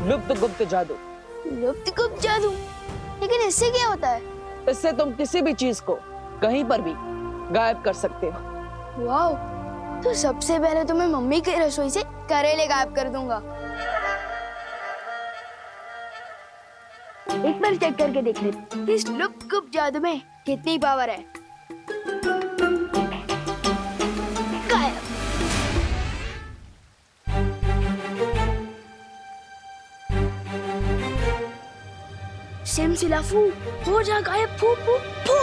लुप्त गुप्त जादू। लुप्त गुप्त जादू? लेकिन इससे क्या होता है? इससे तुम किसी भी चीज को कहीं पर भी गायब कर सकते हो। वाओ! तो सबसे पहले तो मैं मम्मी की रसोई से करेले गायब कर दूंगा। एक बार चेक करके देख लेते इस लुप्त गुप्त जादू में कितनी पावर है। गायब। सिमसिलाफू हो जा गायब, फू फू फू।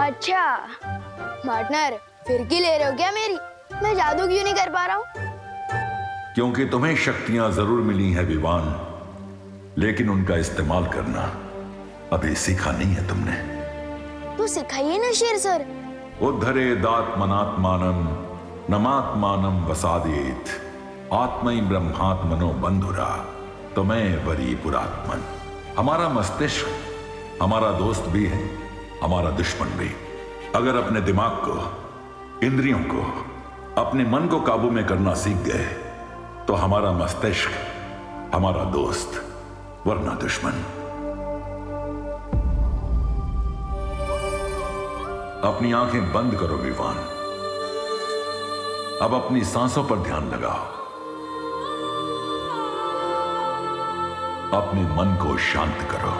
अच्छा पार्टनर, फिरकी ले रहे हो क्या मेरी? मैं जादू क्यों नहीं कर पा रहा हूँ? क्योंकि तुम्हें शक्तियां जरूर मिली हैं विवान, लेकिन उनका इस्तेमाल करना अभी सीखा नहीं है तुमने। तो सिखाइए ना शेर सर। उद्धरेदात्मनात्मानं नमात्मानं वसादेत आत्मै ब्रह्मात्मनो बंधुरा तमें वरी पुरात्मन। हमारा मस्तिष्क हमारा दोस्त भी है, हमारा दुश्मन भी। अगर अपने दिमाग को, इंद्रियों को, अपने मन को काबू में करना सीख गए तो हमारा मस्तिष्क हमारा दोस्त वरना दुश्मन। अपनी आंखें बंद करो विवान। अब अपनी सांसों पर ध्यान लगाओ। अपने मन को शांत करो।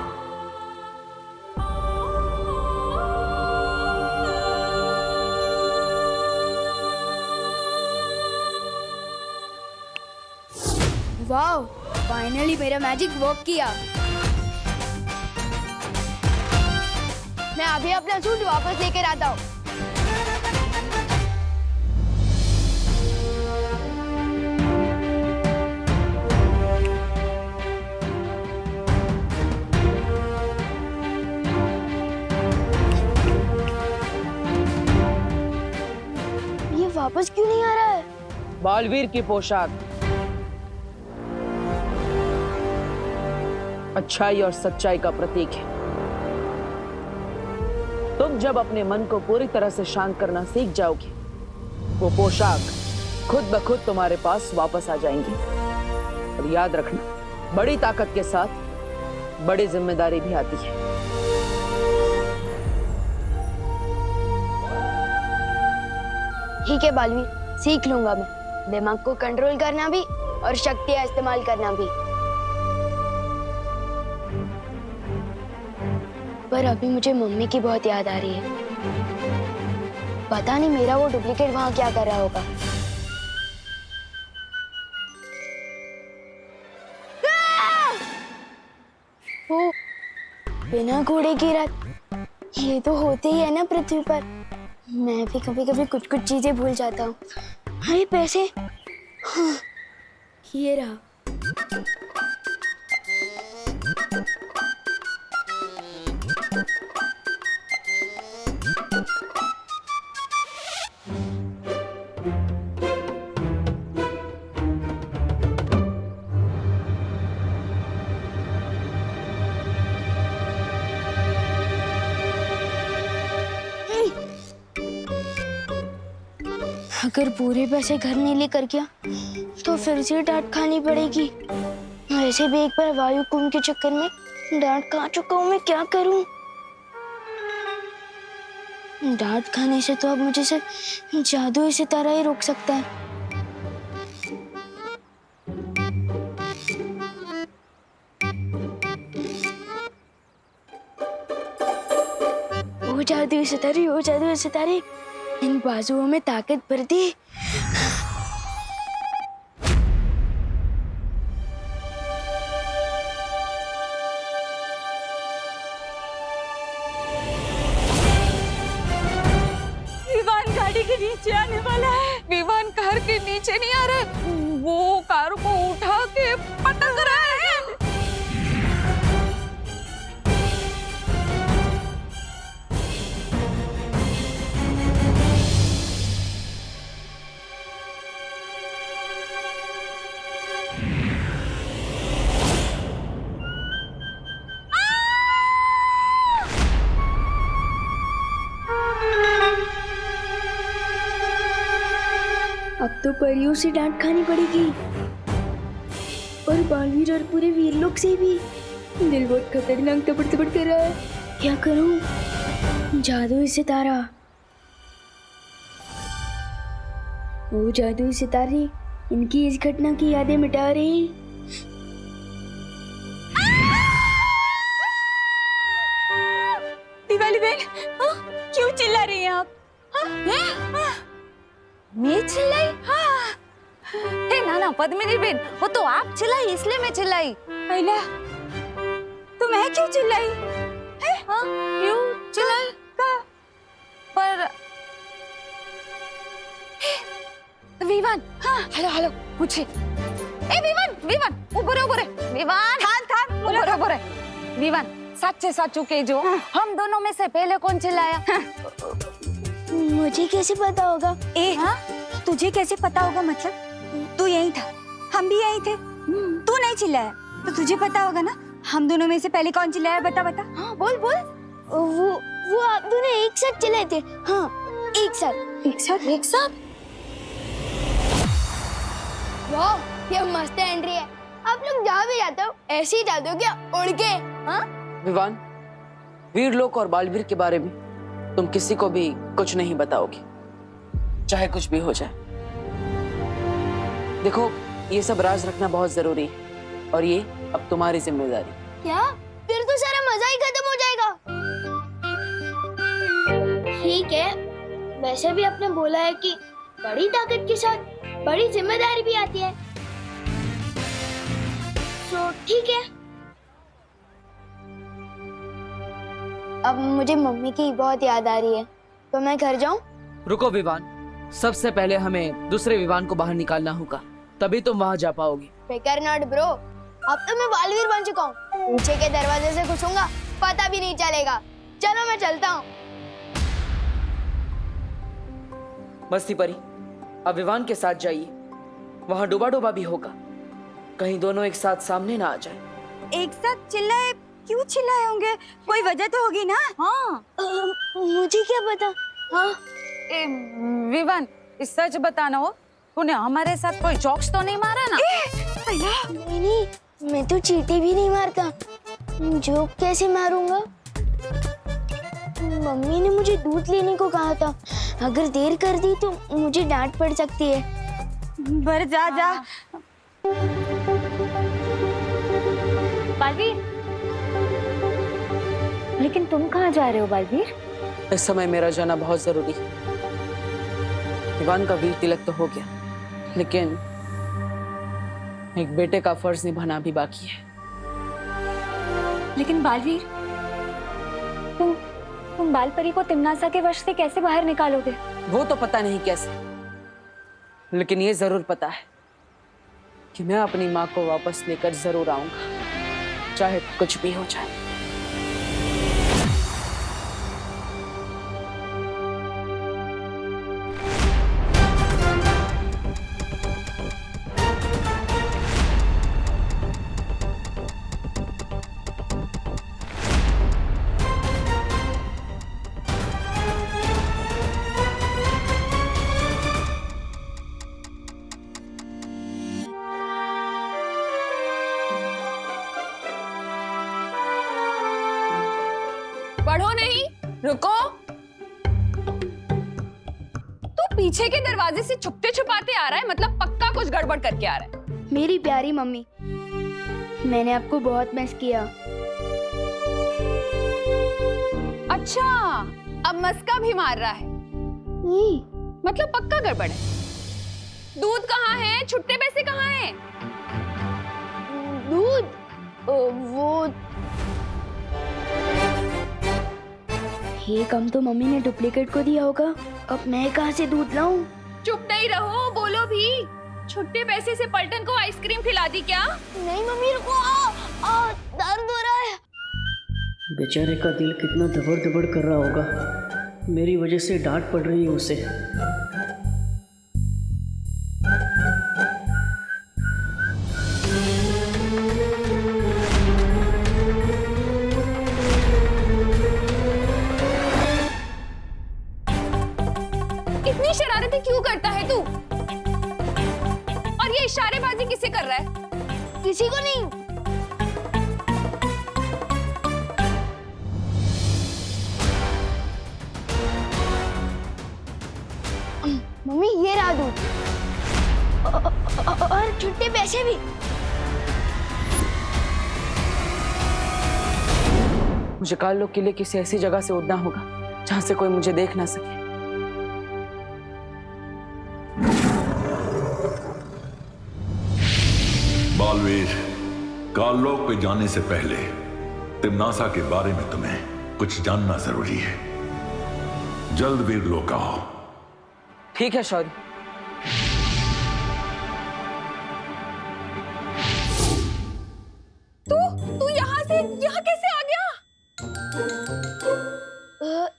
वाओ! फाइनली मेरा मैजिक वर्क किया। मैं अभी अपना सूट वापस लेकर आता हूँ। ये वापस क्यों नहीं आ रहा है? बालवीर की पोशाक अच्छाई और सच्चाई का प्रतीक है। तुम जब अपने मन को पूरी तरह से शांत करना सीख जाओगे, वो पोशाक खुद ब खुद तुम्हारे पास वापस आ जाएंगी। और याद रखना, बड़ी ताकत के साथ बड़ी जिम्मेदारी भी आती है। ठीक है बालवीर, सीख लूंगा मैं दिमाग को कंट्रोल करना भी और शक्तियां इस्तेमाल करना भी। पर अभी मुझे मम्मी की बहुत याद आ रही है। पता नहीं मेरा वो डुप्लीकेट वहां क्या कर रहा होगा। वो बिना घोड़े की रात, ये तो होते ही है ना पृथ्वी पर। मैं भी कभी कभी कुछ कुछ चीजें भूल जाता हूँ। हाँ, ये पैसे, हाँ, ये रहा। अगर पूरे पैसे घर नहीं लेकर गया तो फिर से डांट खानी पड़ेगी। वैसे भी एक बार वायु कुंभ के चक्कर में डांट खा चुका हूँ। मैं क्या करूँ? डांट खाने से तो अब मुझे सिर्फ जादू सितारा ही रोक सकता है। ओ जादू सितारे, ओ जादू सितारे, इन बाजुओं में ताकत भर दी। विवान गाड़ी के नीचे आने वाला है। विवान कार के नीचे नहीं आ रहा है, वो कार को उठा के पटक रहा है। तो परियों से डांट खानी पड़ेगी और बालवीर और पूरे वीर लोग से भी। दिल बहुत खतरनाक तपड़ तपड़ कर रहा है। क्या करूं? जादुई सितारा। वो जादुई सितारे इनकी इस घटना की यादें मिटा रहे हैं। दिवाली बहन, क्यों चिल्ला रही हैं आप? मैं चिल्लाई? हे ना पद्मिनी बहन, वो तो आप चिल्लाई इसलिए मैं चिल्लाई। अला, तो मैं क्यों चिल्लाई? क्यों चिल्लाई? पर विवान, हेलो पूछे। ए विवान, ऊपर विवान, ऊपर विवान, सच्चे सच्चू के जो हम दोनों में से पहले कौन चिल्लाया? मुझे कैसे पता होगा? तुझे कैसे पता होगा? मतलब तू यही था, हम भी यही थे। तू नहीं चिल्लाया तो तुझे पता होगा ना। हम दोनों में से पहले कौन चिल्लाया? बता। हाँ, बोल। वो आप दोनों एक साथ चिल्लाए थे। हाँ, एक साथ। वाह, ये मस्त एंट्री है। आप लोग जहाँ भी जाते हो ऐसे ही जाते हो क्या? उड़ के? हाँ? विवान, वीर लोक और बालवीर के बारे में तुम किसी को भी कुछ नहीं बताओगे, चाहे कुछ भी हो जाए। देखो, ये सब राज रखना बहुत जरूरी है और ये अब तुम्हारी जिम्मेदारी। क्या? फिर तो सारा मजा ही खत्म हो जाएगा। ठीक है, वैसे भी आपने बोला है कि बड़ी ताकत के साथ बड़ी जिम्मेदारी भी आती है, तो ठीक है। अब मुझे मम्मी की बहुत याद आ रही है, तो मैं घर जाऊं? रुको विवान, सबसे पहले हमें दूसरे विवान को बाहर निकालना होगा, तभी तुम वहां जा पाओगी। बेकार नॉट ब्रो, अब तो मैं बालवीर बन चुका हूँ। पीछे के दरवाजे से घुसूंगा, पता भी नहीं चलेगा। चलो मैं चलता हूँ। मस्ती परी, अब विवान के साथ जाइए, वहां डूबा भी होगा, कहीं दोनों एक साथ सामने ना आ जाए। एक साथ चिल्लाए? क्यों चिल्लाए होंगे? कोई वजह तो होगी ना। मुझे क्या पता? हाँ, विवान, सच बताना हो, तूने हमारे साथ कोई जोक्स तो नहीं मारा ना? नहीं, मैं तो चींटी भी नहीं मारता। जोक कैसे मारूंगा? मम्मी ने मुझे दूध लेने को कहा था, अगर देर कर दी तो मुझे डांट पड़ सकती है। बर जा। बालवीर, लेकिन तुम कहाँ जा रहे हो बालवीर? इस समय मेरा जाना बहुत जरूरी है। विवान का वीर तिलक तो हो गया, लेकिन एक बेटे का फर्ज निभाना भी बाकी है। लेकिन बालवीर, तुम बालपरी को तिम्नासा के वश से कैसे बाहर निकालोगे? वो तो पता नहीं कैसे, लेकिन ये जरूर पता है कि मैं अपनी माँ को वापस लेकर जरूर आऊंगा, चाहे कुछ भी हो जाए। पढ़ो नहीं, रुको। तू पीछे के दरवाजे से छुपते छुपाते आ रहा है, मतलब पक्का कुछ गड़बड़ करके आ रहा है। मेरी प्यारी मम्मी, मैंने आपको बहुत मिस किया। अच्छा, अब मस्का भी मार रहा है, मतलब पक्का गड़बड़ है। दूध कहाँ है? छुट्टे पैसे कहाँ हैं? दूध? वो ये कम तो मम्मी ने डुप्लीकेट को दिया होगा, अब मैं कहाँ से दूध लाऊं? चुप नहीं रहो, बोलो भी। छुट्टे पैसे से पलटन को आइसक्रीम खिला दी क्या? नहीं मम्मी, रुको। दर्द हो रहा है। बेचारे का दिल कितना धबड़ धबड़ कर रहा होगा, मेरी वजह से डांट पड़ रही है उसे। इतनी शरारतें क्यों करता है तू? किसी को नहीं। मम्मी ये रहा दूध और छुट्टे पैसे भी। मुझे काल लोग के लिए किसी ऐसी जगह से उड़ना होगा जहां से कोई मुझे देख ना सके। बालवीर, काललोक पे जाने से पहले तिम्नासा के बारे में तुम्हें कुछ जानना जरूरी है। जल्द वीरलोक आओ। ठीक है शौर्य। तू यहाँ से यहाँ कैसे आ गया?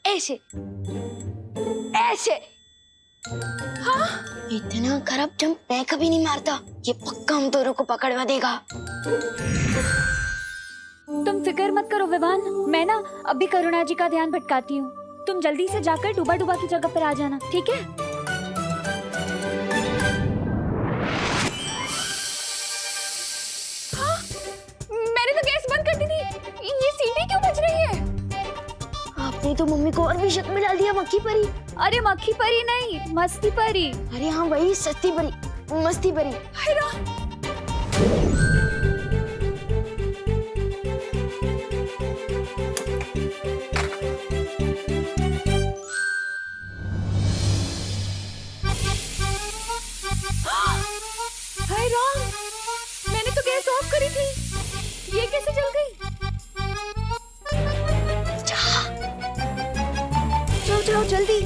ऐसे ऐसे। हाँ? इतना खराब जंप मैं कभी नहीं मारता। ये पक्का हम दोनों को पकड़वा देगा। तुम फिक्र मत करो विवान, मैं ना अभी करुणा जी का ध्यान भटकाती हूँ। तुम जल्दी से जाकर डूबा डूबा की जगह पर आ जाना, ठीक है? हाँ? मैंने तो गैस बंद कर दी थी। ये सीटी क्यों बज रही है? आपने तो मम्मी को और भी शक में डाल दिया। मक्खी परी। अरे मक्खी परी नहीं, मस्ती परी। अरे हाँ वही सस्ती परी, मस्ती परी। हाय राम, मैंने तो गैस ऑफ करी थी। ये कैसे जल गई? चलो चलो जल्दी।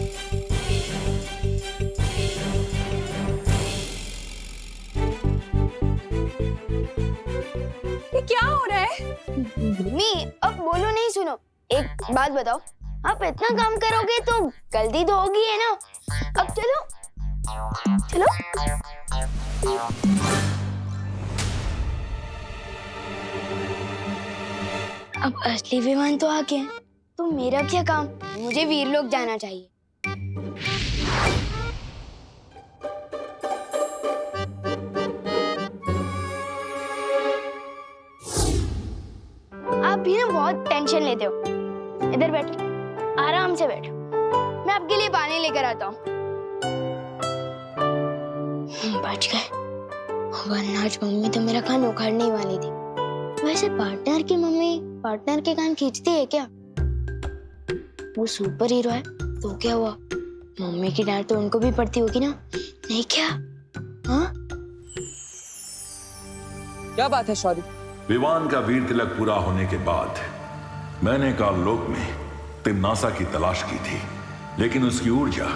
ये क्या हो रहा है? मम्मी अब बोलो नहीं, सुनो एक बात बताओ। आप इतना काम करोगे तो गलती तो होगी है ना। अब चलो चलो। अब असली विमान तो आ गया, तो मेरा क्या काम? मुझे वीरलोक जाना चाहिए। आप भी ना बहुत टेंशन लेते हो। इधर बैठो, आराम से बैठो। मैं आपके लिए पानी लेकर आता हूँ। बच गए, वरना आज मम्मी तो मेरा कान उखाड़ने ही वाली थी। वैसे पार्टनर की मम्मी पार्टनर के कान खींचती है क्या? वो सुपर हीरो है तो क्या हुआ? मम्मी की डांट तो उनको भी पड़ती होगी ना, नहीं क्या? हाँ? क्या बात है शौर्य? विवान का वीर तिलक पूरा होने के बाद मैंने काललोक में तिम्नासा की तलाश की थी, लेकिन उसकी ऊर्जा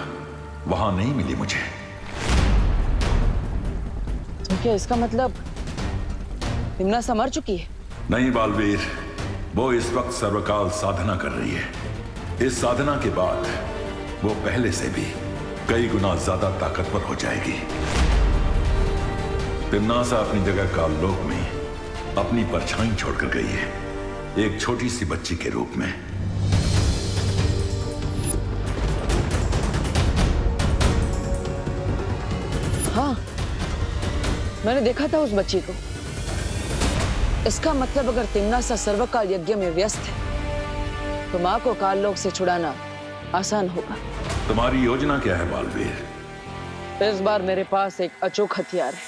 वहां नहीं मिली मुझे। तो क्या इसका मतलब तिम्नासा मर चुकी है? नहीं बालवीर, वो इस वक्त सर्वकाल साधना कर रही है। इस साधना के बाद वो पहले से भी कई गुना ज्यादा ताकतवर हो जाएगी। तिम्नासा अपनी जगह काललोक में अपनी परछाई छोड़कर गई है, एक छोटी सी बच्ची के रूप में। हाँ, मैंने देखा था उस बच्ची को। इसका मतलब अगर तिम्नासा सर्वकाल यज्ञ में व्यस्त है तो माँ को काललोक से छुड़ाना आसान होगा। तुम्हारी योजना क्या है बालवीर? इस बार मेरे पास एक अचूक हथियार है।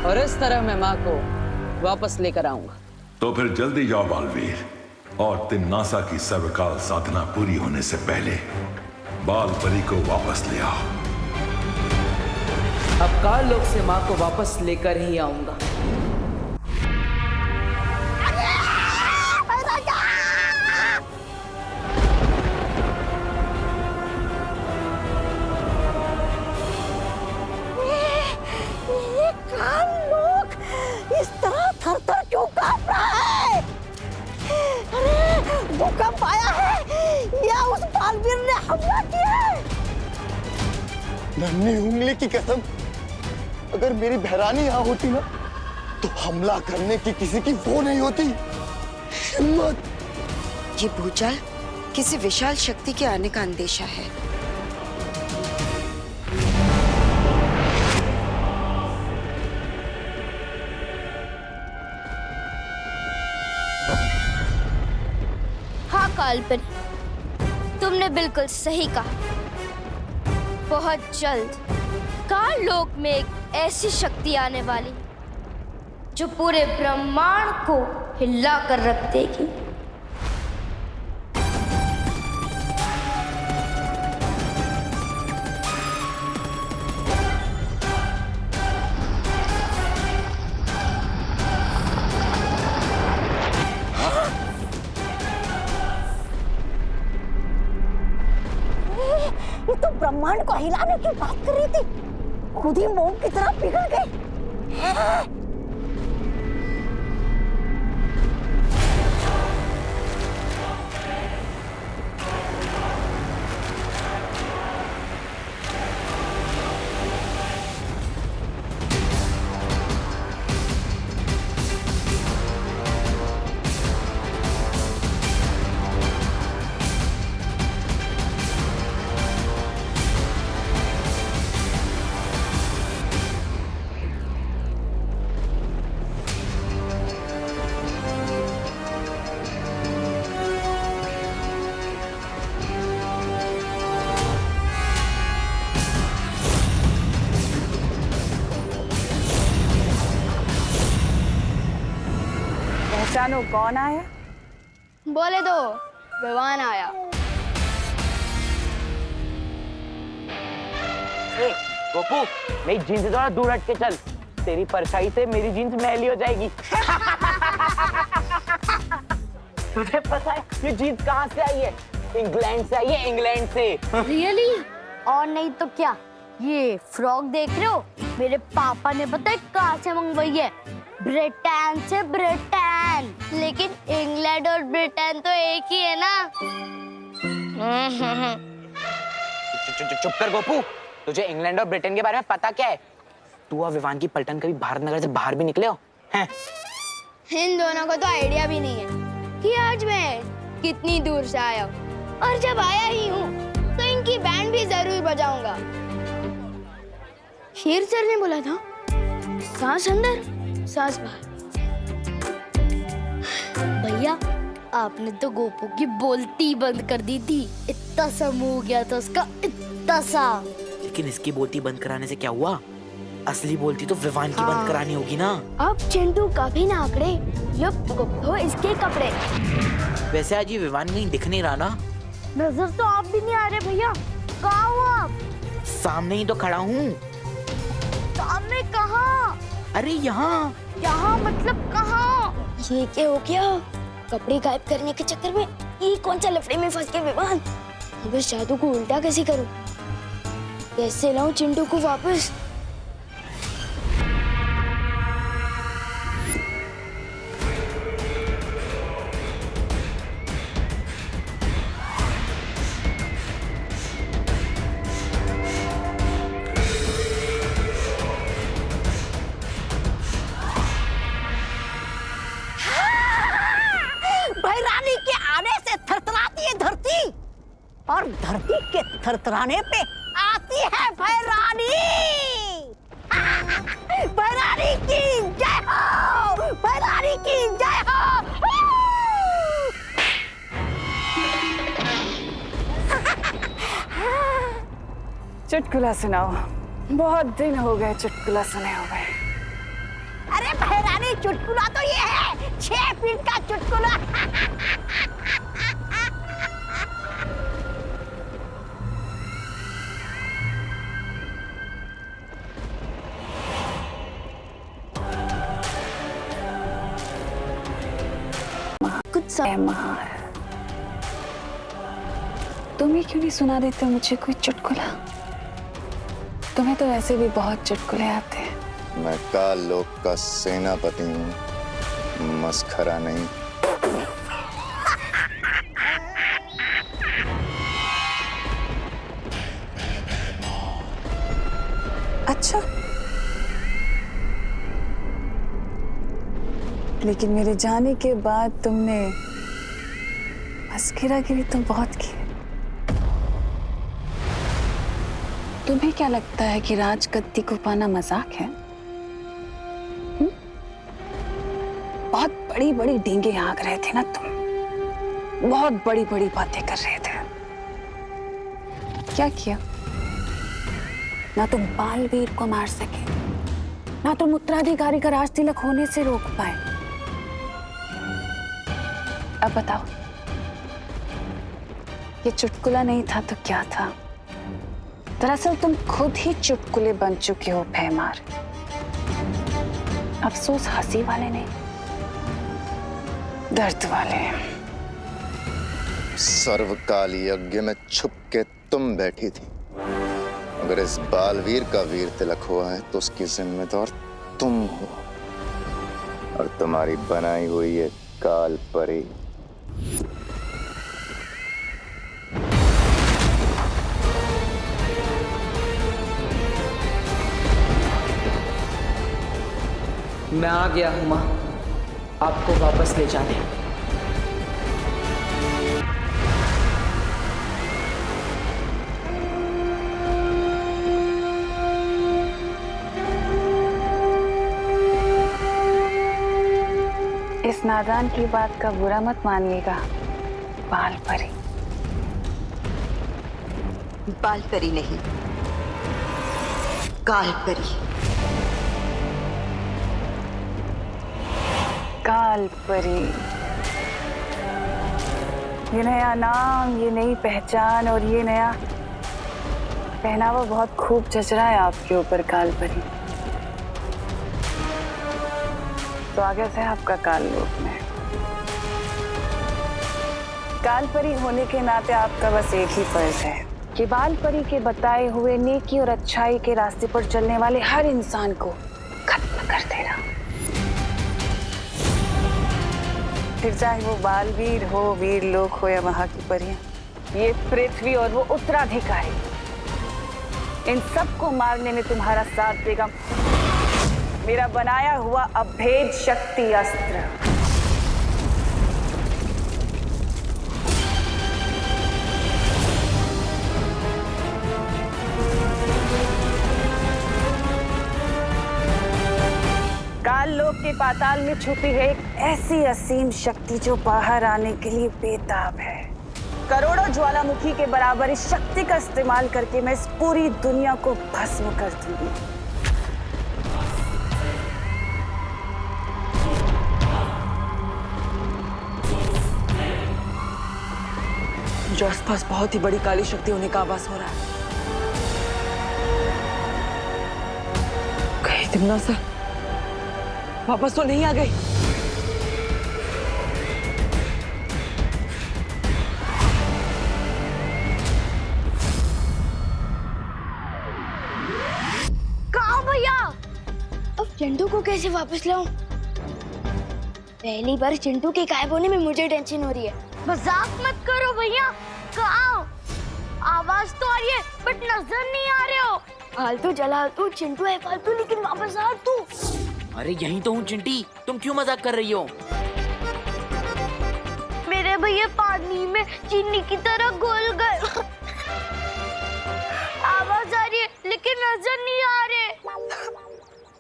और इस तरह मैं माँ को वापस लेकर आऊंगा। तो फिर जल्दी जाओ बालवीर, और तिम्नासा की सर्वकाल साधना पूरी होने से पहले बाल परी को वापस ले आओ। अब काललोक से माँ को वापस लेकर ही आऊंगा। इस तरह थर-थर क्यों कांप रहा है? अरे भूकंप आया है या उस बालवीर ने हमला किया है? नन्ही उंगली की कसम, अगर मेरी बहरानी यहाँ होती ना तो हमला करने की किसी की वो नहीं होती हिम्मत। ये भूचाल किसी विशाल शक्ति के आने का अंदेशा है। हाँ काल्पनिक, तुमने बिल्कुल सही कहा। बहुत जल्द काल लोक में एक ऐसी शक्ति आने वाली जो पूरे ब्रह्मांड को हिला कर रख देगी। ये तो ब्रह्मांड को हिलाने की बात कर रही थी, खुद ही मोम की तरह पिघल गई। पहचानो कौन आया? बोले दो, विवान आया। गोपू, मेरी जीन्स से थोड़ा दूर हट के चल, तेरी परछाई से मेरी जीन्स मैली हो जाएगी। तुझे पता है ये जीन्स कहाँ से आई है? इंग्लैंड से आई है, इंग्लैंड से। रियली? और नहीं तो क्या, ये फ्रॉक देख रहे हो, मेरे पापा ने पता है कहाँ से मंगवाई है? ब्रिटेन से। ब्रिटेन, लेकिन इंग्लैंड और ब्रिटेन तो एक ही है ना। चुप कर गोपू, तुझे इंग्लैंड और ब्रिटेन के बारे में पता क्या है? तू और विवान की पलटन कभी भारत नगर से बाहर भी निकले हो? हैं? इन दोनों को तो आइडिया भी नहीं है कि आज मैं कितनी दूर से आया हूँ, और जब आया ही हूँ तो इनकी बैंड भी जरूर बजाऊंगा। शेर सर ने बोला था, सांस अंदर सांस बाहर। भैया, आपने तो गोपू की बोलती बंद कर दी थी, इतना सा मुंह हो गया था उसका, इतना सा। लेकिन इसकी बोलती बंद कराने से क्या हुआ? असली बोलती तो विवान की बंद करानी होगी ना। अब चिंटू कभी ना आंकड़े, ये तो इसके कपड़े। वैसे आज ये विवान कहीं दिख नहीं रहा ना? नजर तो आप भी नहीं आ रहे भैया, कहाँ हो आप? सामने ही तो खड़ा हूँ। सामने कहाँ? अरे यहाँ। यहाँ मतलब कहाँ? ये क्या हो गया? कपड़े गायब करने के चक्कर में ये कौन सा लफड़े में फंस गए विवान? अब इस जादू को उल्टा कैसे करूं? कैसे लाऊं चिंटू को वापस? भैरानी के आने से थरथराती है धरती, और धरती के थरथराने पे आती है भैरानी। भैरानी की जय हो, भैरानी की जय हो। चुटकुला सुनाओ, बहुत दिन हो गए चुटकुला सुने हुए। अरे भैरानी, चुटकुला तो ये है, 6 फीट का चुटकुला। कुछ महार, तुम ही क्यों नहीं सुना देते मुझे कोई चुटकुला? तुम्हें तो वैसे भी बहुत चुटकुले आते हैं। मैं काल लोक का सेनापति हूँ, मस्खरा नहीं। अच्छा, लेकिन मेरे जाने के बाद तुमने मस्किरागिरी तो बहुत की। तुम्हें क्या लगता है कि राजगद्दी को पाना मजाक है? बहुत बड़ी बड़ी डींगे हाँक रहे थे ना तुम, बहुत बड़ी बड़ी बातें कर रहे थे। क्या किया? ना तुम बालवीर को मार सके, ना तुम उत्तराधिकारी का राज तिलक होने से रोक पाए। अब बताओ, ये चुटकुला नहीं था तो क्या था? दरअसल तुम खुद ही चुटकुले बन चुके हो भैमार। अफसोस हंसी वाले नहीं, दर्द वाले। सर्वकाल यज्ञ में छुप के तुम बैठी थी। अगर इस बालवीर का वीर तिलक हुआ है तो उसकी जिम्मेदार तुम हो, और तुम्हारी बनाई हुई ये काल परी। मैं आ गया हूं मां, आपको वापस ले जाने। इस नादान की बात का बुरा मत मानिएगा बाल परी। बाल परी नहीं, काल परी। काल परी, ये नया नाम, ये नई पहचान और ये नया पहनावा बहुत खूब जच रहा है आपके ऊपर काल परी। स्वागत है आपका काल लोक में। काल परी होने के नाते आपका बस एक ही फर्ज है कि बाल परी के बताए हुए नेकी और अच्छाई के रास्ते पर चलने वाले हर इंसान को खत्म कर देना। फिर चाहे वो बालवीर हो, वीर लोक हो या वहां की परियां, ये पृथ्वी और वो उत्तराधिकारी, इन सबको मारने में तुम्हारा साथ देगा मेरा बनाया हुआ अभेद शक्ति अस्त्र। काल लोक के पाताल में छुपी है एक ऐसी असीम शक्ति जो बाहर आने के लिए बेताब है। करोड़ों ज्वालामुखी के बराबर इस शक्ति का इस्तेमाल करके मैं इस पूरी दुनिया को भस्म कर दूंगी। जो आसपास बहुत ही बड़ी काली शक्ति होने का आभास हो रहा है। कहीं तिमना सा वापस तो नहीं आ गई? कहाँ भैया? अब चिंटू को कैसे वापस लाऊं? पहली बार चिंटू के गायब होने में मुझे टेंशन हो रही है। मजाक मत करो भैया। कहाँ? आवाज तो आ रही है बट नजर नहीं आ रहे हो। फालतू चला तू, चिंटू है फालतू, लेकिन वापस आ तू। अरे यहीं तो हूँ चिंटी, तुम क्यों मजाक कर रही हो? मेरे भैया पानी में चीनी की तरह घुल गए। आवाज आ रही है लेकिन नजर नहीं आ रहे।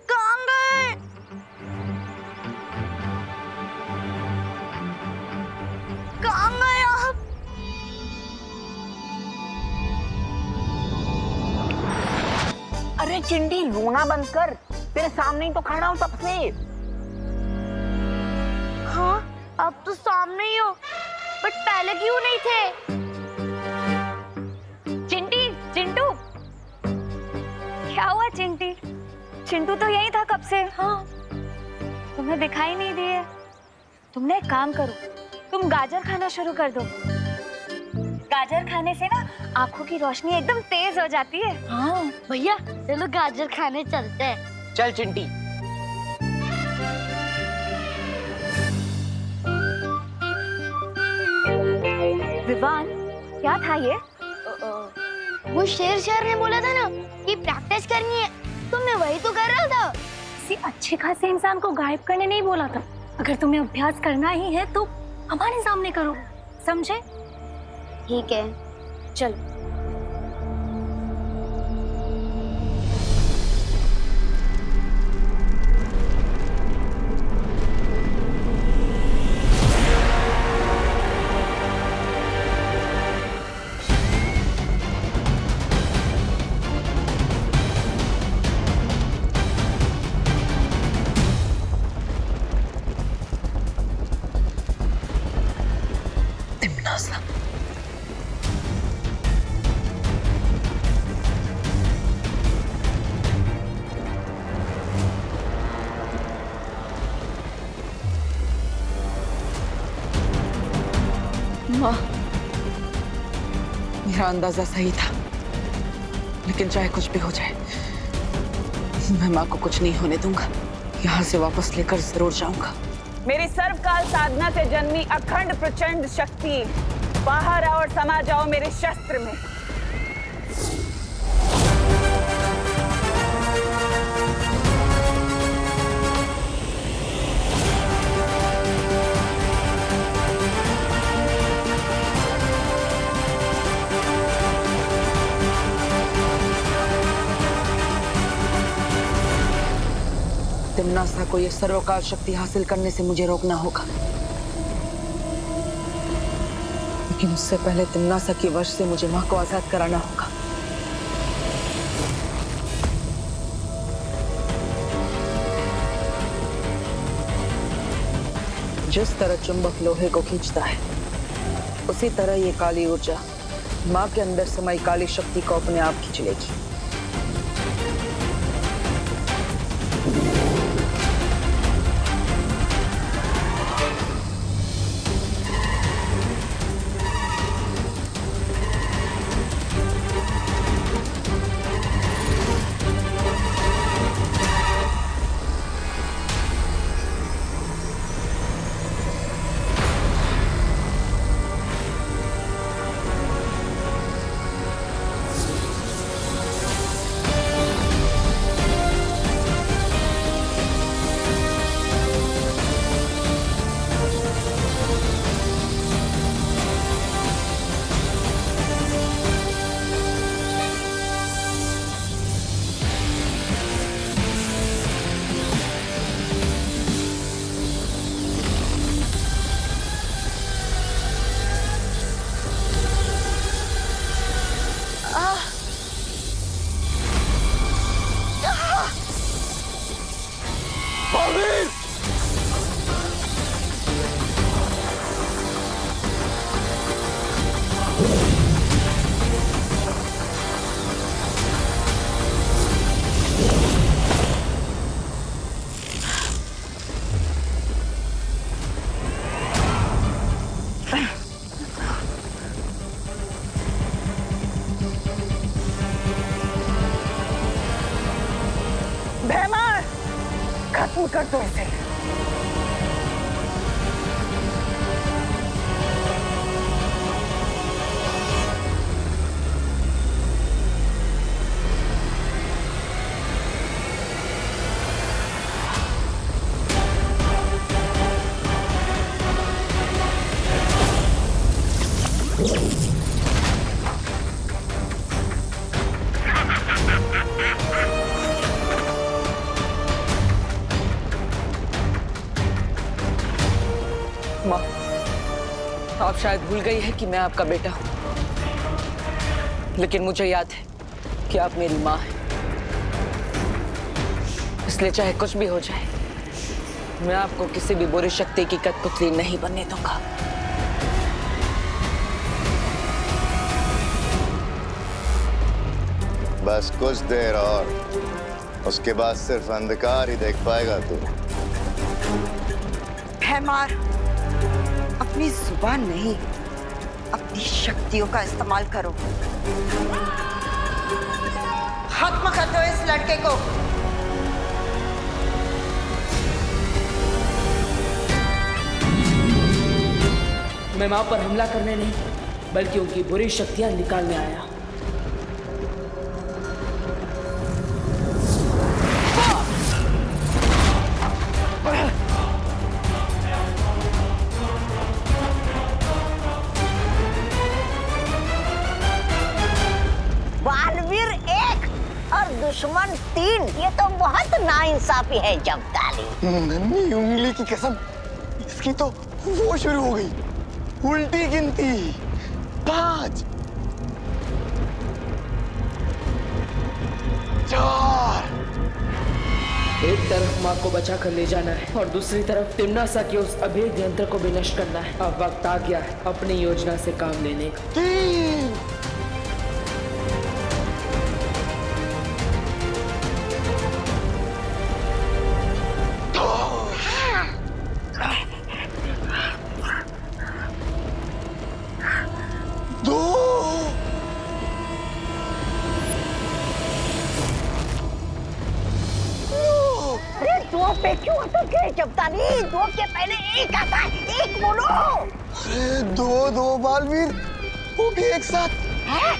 कहाँ गए? कहाँ गए आप? अरे चिंटी रोना बंद कर, तेरे सामने ही तो खड़ा हूँ तब से। हाँ अब तो सामने ही हो, बट पहले क्यों नहीं थे? चिंटी, चिंटू, क्या हुआ चिंटी? चिंटू तो यही था कब से। हाँ, तुम्हें दिखाई नहीं दिए। तुमने एक काम करो, तुम गाजर खाना शुरू कर दो। गाजर खाने से ना आंखों की रोशनी एकदम तेज हो जाती है। हाँ भैया चलो गाजर खाने चलते हैं। चल चिंटी। विवान, क्या था ये? वो शेर ने बोला था ना कि प्रैक्टिस करनी है, तो मैं वही तो कर रहा था। किसी अच्छे खासे इंसान को गायब करने नहीं बोला था। अगर तुम्हें अभ्यास करना ही है तो हमारे सामने करो, समझे? ठीक है, चलो। माँ, मेरा अंदाजा सही था, लेकिन चाहे कुछ भी हो जाए, मैं माँ को कुछ नहीं होने दूंगा। यहाँ से वापस लेकर जरूर जाऊंगा। मेरी सर्वकाल साधना से जन्मी अखंड प्रचंड शक्ति, बाहर आओ और समा जाओ मेरे शस्त्र में। तिम्नासा को यह सर्वकाल शक्ति हासिल करने से मुझे रोकना होगा, लेकिन उससे पहले तिम्नासा की वश से मुझे माँ को आजाद कराना होगा। जिस तरह चुंबक लोहे को खींचता है, उसी तरह ये काली ऊर्जा माँ के अंदर समाई काली शक्ति को अपने आप खींच लेगी। भैमार, खत्म कर दो इसे। माँ, आप शायद भूल गई है कि मैं आपका बेटा हूं, लेकिन मुझे याद है कि आप मेरी माँ हैं। इसलिए चाहे कुछ भी हो जाए, मैं आपको किसी भी बुरी शक्ति की कठपुतली नहीं बनने दूंगा। बस कुछ देर और, उसके बाद सिर्फ अंधकार ही देख पाएगा तू। भैमार, अपनी जुबान नहीं, अपनी शक्तियों का इस्तेमाल करो। खत्म कर दो इस लड़के को। मैं माँ पर हमला करने नहीं, बल्कि उनकी बुरी शक्तियां निकालने आया। नाइंसाफी है जब्ताली। नन्ही उंगली की कसम, इसकी तो वो शुरू हो गई उल्टी गिनती। 5 4। एक तरफ माँ को बचा कर ले जाना है और दूसरी तरफ तिम्नासा के उस अभेद यंत्र को भी नष्ट करना है। अब वक्त आ गया है अपनी योजना से काम लेने का। 3 पे क्यों अटक गए जब्ताली? 2 के पहले 1 आता है, 1 बोलो। अरे 2 बालवीर, वो भी एक साथ। है?